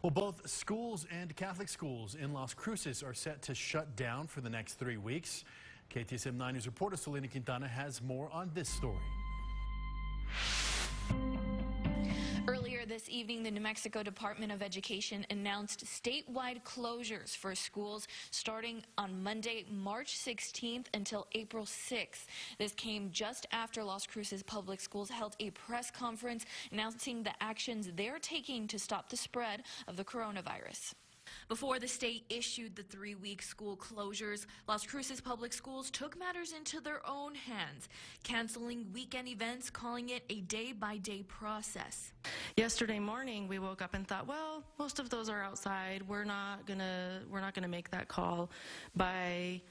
Well, both schools and Catholic schools in Las Cruces are set to shut down for the next 3 weeks. KTSM 9 News reporter Selena Quintana has more on this story. Earlier this evening, the New Mexico Department of Education announced statewide closures for schools starting on Monday, March 16th until April 6th. This came just after Las Cruces Public Schools held a press conference announcing the actions they're taking to stop the spread of the coronavirus. Before the state issued the 3-week school closures, Las Cruces Public Schools took matters into their own hands, canceling weekend events, calling it a day-by-day process. Yesterday morning, we woke up and thought, well, most of those are outside. We're not gonna make that call. By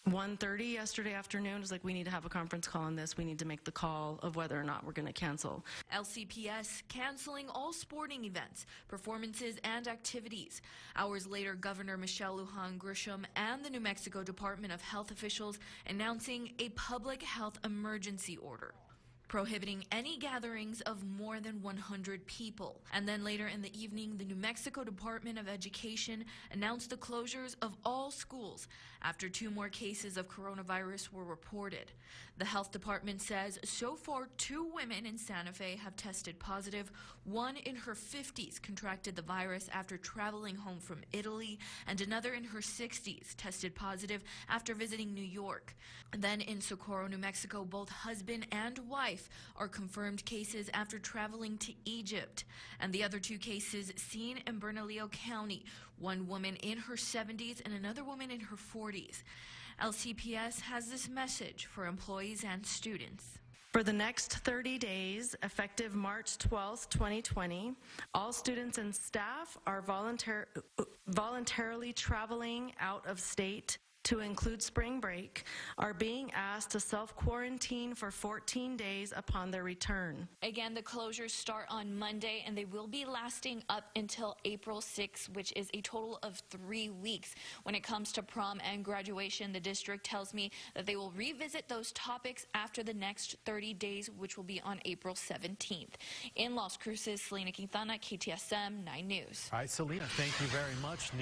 1:30 yesterday afternoon, it was like, we need to have a conference call on this. We need to make the call of whether or not we're going to cancel. LCPS canceling all sporting events, performances, and activities. Hours later, Governor Michelle Lujan Grisham and the New Mexico Department of Health officials announcing a public health emergency order, prohibiting any gatherings of more than 100 people. And then later in the evening, the New Mexico Department of Education announced the closures of all schools after 2 more cases of coronavirus were reported. The health department says so far 2 women in Santa Fe have tested positive. One in her 50s contracted the virus after traveling home from Italy, and another in her 60s tested positive after visiting New York. And then in Socorro, New Mexico, both husband and wife are confirmed cases after traveling to Egypt. And the other 2 cases seen in Bernalillo County, one woman in her 70s and another woman in her 40s. LCPS has this message for employees and students. For the next 30 days, effective March 12th, 2020, all students and staff are voluntarily traveling out of state to include spring break are being asked to self-quarantine for 14 days upon their return. Again, the closures start on Monday, and they will be lasting up until April 6th, which is a total of 3 weeks. When it comes to prom and graduation, the district tells me that they will revisit those topics after the next 30 days, which will be on April 17th. In Las Cruces, Selena Quintana, KTSM 9 News. All right, Selena, thank you very much.